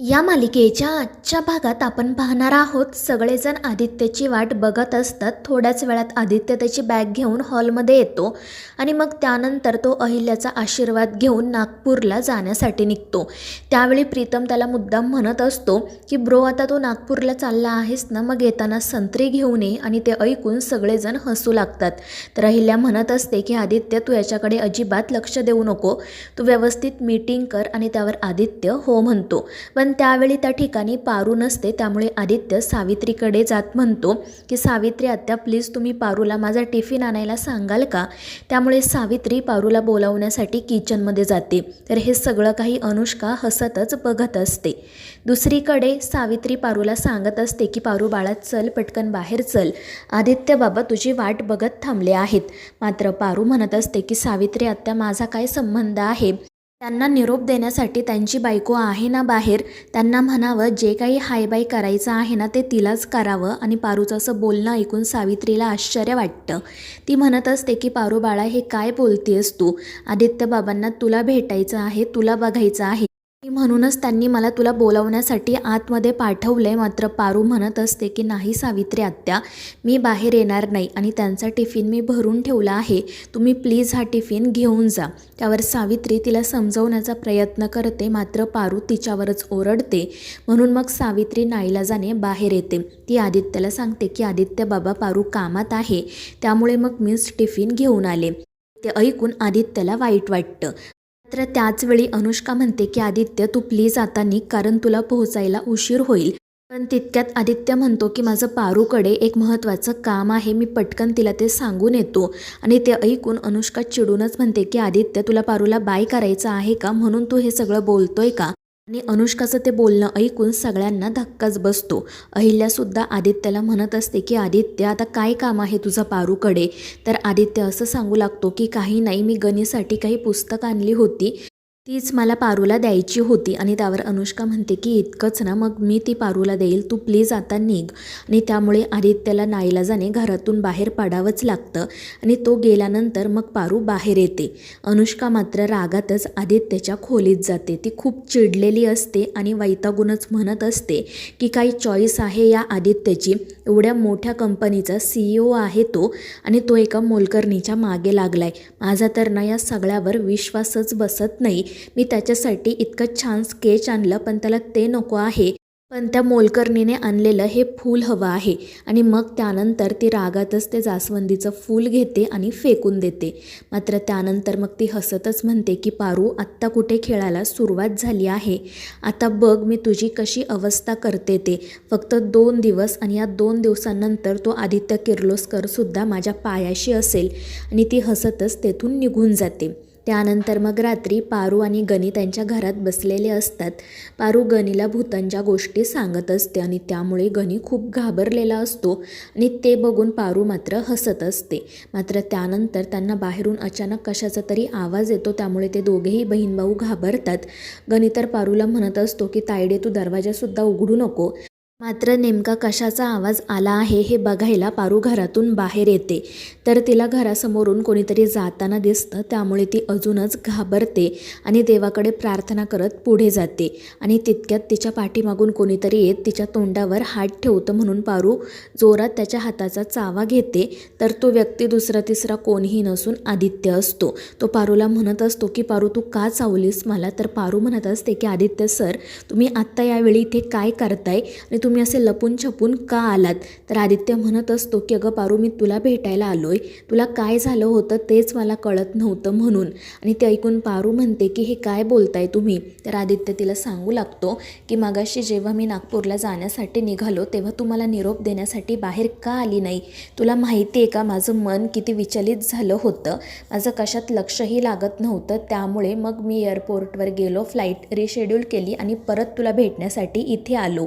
या मालिकेच्या आजच्या भागात आपण पाहणार आहोत सगळेजण आदित्यची वाट बघत असतात। थोड्याच वेळात आदित्य त्याची बॅग घेऊन हॉलमध्ये येतो आणि मग त्यानंतर तो अहिल्याचा आशीर्वाद घेऊन नागपूरला जाण्यासाठी निघतो। त्यावेळी प्रीतम त्याला मुद्दाम म्हणत असतो की ब्रो आता तू नागपूरला चालला आहेस ना, मग येताना संत्री घेऊन ये। आणि ते ऐकून सगळेजण हसू लागतात। तर अहिल्या म्हणत असते की आदित्य तू याच्याकडे अजिबात लक्ष देऊ नको, तू व्यवस्थित मीटिंग कर। आणि त्यावर आदित्य हो म्हणतो। पण त्यावेळी त्या ठिकाणी पारू नसते, त्यामुळे आदित्य सावित्रीकडे जात म्हणतो की सावित्री आत्या प्लीज तुम्ही पारूला माझा टिफिन आणायला सांगाल का। त्यामुळे सावित्री पारूला बोलावण्यासाठी किचनमध्ये जाते। तर हे सगळं काही अनुष्का हसतच बघत असते। दुसरीकडे सावित्री पारूला सांगत असते की पारू बाळा चल पटकन बाहेर चल, आदित्य बाबा तुझी वाट बघत थांबले आहेत। मात्र पारू म्हणत असते की सावित्री आत्या माझा काय संबंध आहे, त्यांना निरोप देण्यासाठी त्यांची बायको आहे ना बाहेर, त्यांना म्हणावं जे काही हाय बाय करायचं आहे ना ते तिलाच करावं। आणि पारूचं असं बोलणं ऐकून सावित्रीला आश्चर्य वाटतं। ती म्हणत असते की पारू बाळा हे काय बोलतेस तू, आदित्य बाबांना तुला भेटायचं आहे, तुला बघायचं आहे, म्हणूनच त्यांनी मला तुला बोलावण्यासाठी आतमध्ये पाठवलंय। मात्र पारू म्हणत असते की नाही सावित्री आत्या मी बाहेर येणार नाही आणि त्यांचा टिफिन मी भरून ठेवला आहे, तुम्ही प्लीज हा टिफिन घेऊन जा। त्यावर सावित्री तिला समजवण्याचा प्रयत्न करते, मात्र पारू तिच्यावरच ओरडते। म्हणून मग सावित्री नाईलाजाने बाहेर येते। ती आदित्यला सांगते की आदित्य बाबा पारू कामात आहे, त्यामुळे मग मीच टिफिन घेऊन आले। ते ऐकून आदित्यला वाईट वाटतं। तर त्याच वेळी अनुष्का म्हणते की आदित्य तू प्लीज आता निघ, कारण तुला पोहोचायला उशीर होईल। पण तितक्यात आदित्य म्हणतो की माझं पारूकडे एक महत्त्वाचं काम आहे, मी पटकन तिला ते सांगून येतो। आणि ते ऐकून अनुष्का चिडूनच म्हणते की आदित्य तुला पारूला बाय करायचं आहे का, म्हणून तू हे सगळं बोलतोय का। आणि अनुष्काचं ते बोलणं ऐकून सगळ्यांना धक्काच बसतो। अहिल्यासुद्धा आदित्यला म्हणत असते की आदित्य आता काय काम आहे तुझं पारूकडे। तर आदित्य असं सांगू लागतो की काही नाही, मी गणेशसाठी काही पुस्तक आणली होती, तीच मला पारूला द्यायची होती। आणि त्यावर अनुष्का म्हणते की इतकंच ना, मग मी ती पारूला देईल, तू प्लीज आता निघ। आणि त्यामुळे आदित्यला नाईलाजाने घरातून बाहेर पडावंच लागतं। आणि तो गेल्यानंतर मग पारू बाहेर येते। अनुष्का मात्र रागातच आदित्यच्या खोलीत जाते। ती खूप चिडलेली असते आणि वैतागूनच म्हणत असते की काही चॉईस आहे या आदित्यची, एवढ्या मोठ्या कंपनीचा CEO आहे तो, आणि तो एका मोलकरणीच्या मागे लागलाय। माझा तर ना या सगळ्यावर विश्वासच बसत नाही। मी त्याच्यासाठी इतकं छान स्केच आणलं, पण त्याला ते नको आहे, पण त्या मोलकर्णीने आणलेलं हे फूल हवं आहे। आणि मग त्यानंतर ती रागातच ते जास्वंदीचं फूल घेते आणि फेकून देते। मात्र त्यानंतर मग ती हसतच म्हणते की पारू आत्ता कुठे खेळायला सुरुवात झाली आहे, आता बघ मी तुझी कशी अवस्था करते ते, फक्त 2 दिवस आणि या 2 दिवसांनंतर तो आदित्य किर्लोस्करसुद्धा माझ्या पायाशी असेल। आणि ती हसतच तेथून निघून जाते। त्यानंतर मग रात्री पारू आणि गणी त्यांच्या घरात बसलेले असतात। पारू गणीला भूतांच्या गोष्टी सांगत असते आणि त्यामुळे गणी खूप घाबरलेला असतो आणि ते बघून पारू मात्र हसत असते। मात्र त्यानंतर त्यांना बाहेरून अचानक कशाचा तरी आवाज येतो, त्यामुळे ते दोघेही बहीण भाऊ घाबरतात। गणी तर पारूला म्हणत असतो की तायडे तू दरवाजासुद्धा उघडू नको। मात्र नेमका कशाचा आवाज आला आहे हे बघायला पारू घरातून बाहेर येते। तर तिला घरासमोरून कोणीतरी जाताना दिसतं, त्यामुळे ती अजूनच घाबरते आणि देवाकडे प्रार्थना करत पुढे जाते। आणि तितक्यात तिच्या पाठीमागून कोणीतरी येत तिच्या तोंडावर हात ठेवतं, म्हणून पारू जोरात त्याच्या हाताचा चावा घेते। तर तो व्यक्ती दुसरा तिसरा कोणीही नसून आदित्य असतो। तो पारूला म्हणत असतो की पारू तू का चावलीस मला। तर पारू म्हणत असते की आदित्य सर तुम्ही आत्ता यावेळी इथे काय करताय आणि तुम्ही असे लपून छपून का आलात। तर आदित्य म्हणत असतो की अगं पारू मी तुला भेटायला आलोय, तुला काय झालं होतं तेच मला कळत नव्हतं म्हणून। आणि ते ऐकून पारू म्हणते की हे काय बोलताय तुम्ही। तर आदित्य तिला सांगू लागतो की मगाशी जेव्हा मी नागपूरला जाण्यासाठी निघालो तेव्हा तू मला निरोप देण्यासाठी बाहेर का आली नाही, तुला माहिती आहे का माझं मन किती विचलित झालं होतं, माझं कशात लक्षही लागत नव्हतं, त्यामुळे मग मी एअरपोर्टवर गेलो, फ्लाईट रिशेड्यूल केली आणि परत तुला भेटण्यासाठी इथे आलो।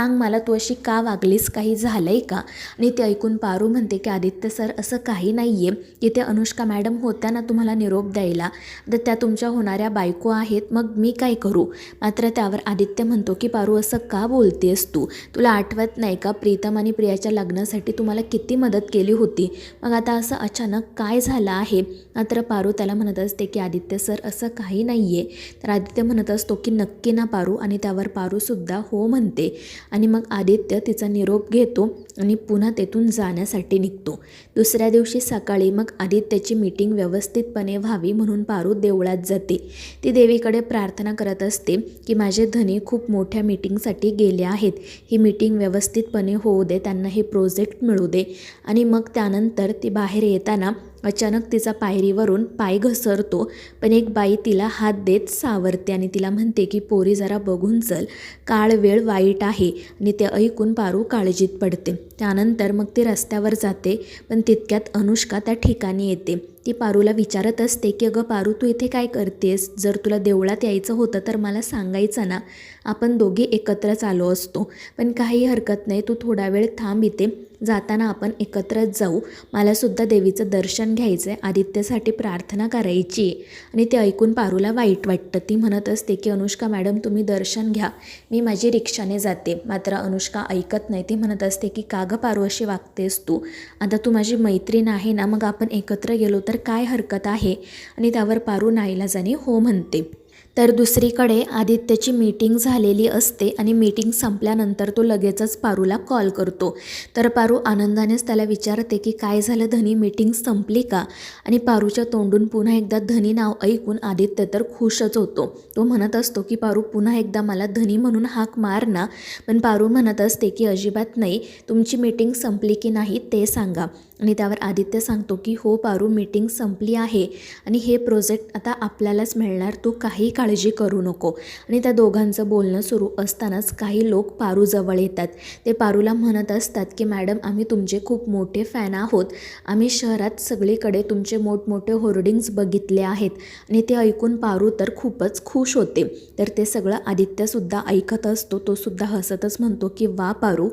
सांग मला तू अशी का वागलीस, काही झालं आहे का? आणि ते ऐकून पारू म्हणते की आदित्य सर असं काही नाही आहे, की ते अनुष्का मॅडम होत्या ना तुम्हाला निरोप द्यायला, तर त्या तुमच्या होणाऱ्या बायको आहेत, मग मी काय करू? मात्र त्यावर आदित्य म्हणतो की पारू असं का बोलतेस तू? तुला आठवत नाही का प्रीतम आणि प्रियाच्या लग्नासाठी तुम्हाला किती मदत केली होती, मग आता असं अचानक काय झालं आहे? मात्र पारू त्याला म्हणत असते की आदित्य सर असं काही नाही आहे. तर आदित्य म्हणत असतो की नक्की ना पारू? आणि त्यावर पारूसुद्धा हो म्हणते. आणि मग आदित्य तिचा निरोप घेतो आणि पुन्हा तेथून जाण्यासाठी निघतो. दुसऱ्या दिवशी सकाळी मग आदित्यची मीटिंग व्यवस्थितपणे व्हावी म्हणून पारू देवळात जाते. ती देवीकडे प्रार्थना करत असते की माझे धनी खूप मोठ्या मीटिंगसाठी गेले आहेत, ही मीटिंग व्यवस्थितपणे होऊ दे, त्यांना हे प्रोजेक्ट मिळू दे. आणि मग त्यानंतर ती बाहेर येताना अचानक तिचा पायरीवरून पाय घसरतो, पण एक बाई तिला हात देत सावरते आणि तिला म्हणते की पोरी जरा बघून चल, काळ वेळ वाईट आहे. आणि ते ऐकून पारू काळजीत पडते. त्यानंतर मग ती रस्त्यावर जाते, पण तितक्यात अनुष्का त्या ठिकाणी येते. ती पारूला विचारत असते की अगं पारू तू इथे काय करतेस? जर तुला देवळात यायचं होतं तर मला सांगायचं ना, आपण दोघी एकत्रच आलो असतो. पण काही हरकत नाही, तू थोडा वेळ थांब इथे, जाताना आपण एकत्रच जाऊ, मलासुद्धा देवीचं दर्शन घ्यायचं आहे, आदित्यसाठी प्रार्थना करायची. आणि ते ऐकून पारूला वाईट वाटतं. ती म्हणत असते की अनुष्का मॅडम तुम्ही दर्शन घ्या, मी माझी रिक्षाने जाते. मात्र अनुष्का ऐकत नाही. ती म्हणत असते की का गं पारू अशी वागतेस तू? आता तू माझी मैत्रीण आहे ना, मग आपण एकत्र गेलो तर काय हरकत आहे? आणि त्यावर पारू नाईलाजाने हो म्हणते. तर दुसरीकडे आदित्यची मीटिंग झालेली असते आणि मीटिंग संपल्यानंतर तो लगेचच पारूला कॉल करतो. तर पारू आनंदानेच त्याला विचारते की काय झालं धनी, मीटिंग संपली का? आणि पारूच्या तोंडून पुन्हा एकदा धनी नाव ऐकून आदित्य तर खुशच होतो. तो म्हणत असतो की पारू पुन्हा एकदा मला धनी म्हणून हाक मार ना. पण पारू म्हणत असते की अजिबात नाही, तुमची मीटिंग संपली की नाही ते सांगा. आणि त्यावर आदित्य सांगतो की हो पारू, मीटिंग संपली आहे आणि हे प्रोजेक्ट आता आपल्यालाच मिळणार, तू काही काळजी करू नको. आणि त्या दोघांचं बोलणं सुरू असतानाच काही लोक पारूजवळ येतात. ते पारूला म्हणत असतात की मॅडम आम्ही तुमचे खूप मोठे फॅन आहोत, आम्ही शहरात सगळीकडे तुमचे मोठमोठे होर्डिंग्स बघितले आहेत. आणि ते ऐकून पारू तर खूपच खुश होते. तर ते सगळं आदित्यसुद्धा ऐकत असतो. तो सुद्धा हसतच म्हणतो की वा पारू,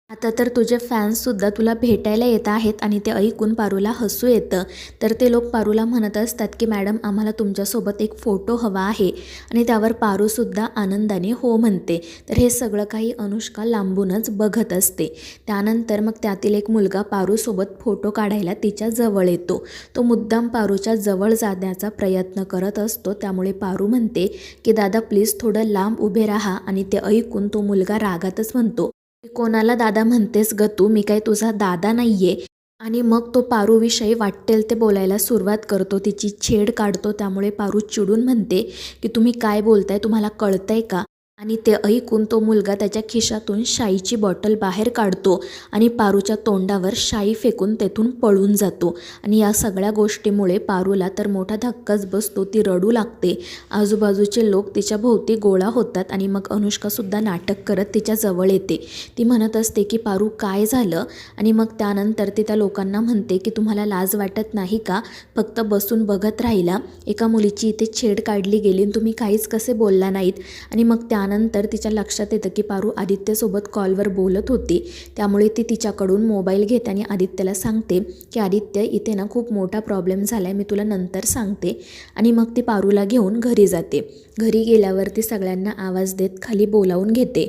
आता तर तुझे फॅन्ससुद्धा तुला भेटायला येत आहेत. आणि ते ऐकून पारूला हसू येतं. तर ते लोक पारूला म्हणत असतात की मॅडम आम्हाला तुमच्यासोबत एक फोटो हवा आहे. आणि त्यावर पारूसुद्धा आनंदाने हो म्हणते. तर हे सगळं काही अनुष्का लांबूनच बघत असते. त्यानंतर मग त्यातील एक मुलगा पारूसोबत फोटो काढायला तिच्या जवळ येतो. तो मुद्दाम पारूच्या जवळ जाण्याचा प्रयत्न करत असतो. त्यामुळे पारू म्हणते की दादा प्लीज थोडं लांब उभे राहा. आणि ते ऐकून तो मुलगा रागातच म्हणतो, कोणाला दादा म्हणतेस ग तू, मी काय तुझा दादा नाहीये. आणि मग तो पारूविषयी वाटेल ते बोलायला सुरुवात करतो, तिची छेड काढतो. त्यामुळे पारू चिडून म्हणते की तुम्ही काय बोलताय, तुम्हाला कळतंय का? आणि ते ऐकून तो मुलगा त्याच्या खिशातून शाईची बॉटल बाहेर काढतो आणि पारूच्या तोंडावर शाई फेकून तेथून पळून जातो. आणि या सगळ्या गोष्टीमुळे पारूला तर मोठा धक्काच बसतो. ती रडू लागते. आजूबाजूचे लोक तिच्या भोवती गोळा होतात आणि मग अनुष्कासुद्धा नाटक करत तिच्या जवळ येते. ती म्हणत असते की पारू काय झालं? आणि मग त्यानंतर ती त्या लोकांना म्हणते की तुम्हाला लाज वाटत नाही का? फक्त बसून बघत राहिला, एका मुलीची इथे छेड काढली गेली आणि तुम्ही काहीच कसे बोलला नाहीत. आणि मग त्यानंतर तिच्या लक्षात येतं की पारू आदित्यसोबत कॉलवर बोलत होती. त्यामुळे ती तिच्याकडून मोबाईल घेते आणि आदित्यला सांगते की आदित्य इथे ना खूप मोठा प्रॉब्लेम झाला आहे, मी तुला नंतर सांगते. आणि मग ती पारूला घेऊन घरी जाते. घरी गेल्यावर ती सगळ्यांना आवाज देत खाली बोलावून घेते.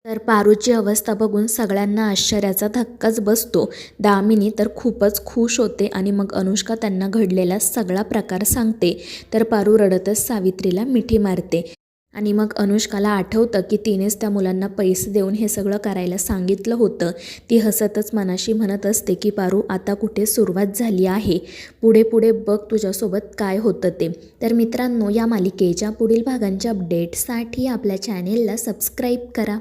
तर पारूची अवस्था बघून सगळ्यांना आश्चर्याचा धक्काच बसतो. दामिनी तर खूपच खुश होते आणि मग अनुष्का त्यांना घडलेला सगळा प्रकार सांगते. तर पारू रडतच सावित्रीला मिठी मारते. आणि मग अनुष्काला आठवतं की तिनेच त्या मुलांना पैसे देऊन हे सगळं करायला सांगितलं होतं. ती हसतच मनाशी म्हणत असते की पारू आता कुठे सुरुवात झाली आहे, पुढे पुढे बघ तुझ्यासोबत काय होतं ते. तर मित्रांनो, या मालिकेच्या पुढील भागांच्या अपडेट्ससाठी आपल्या चॅनेलला सबस्क्राईब करा.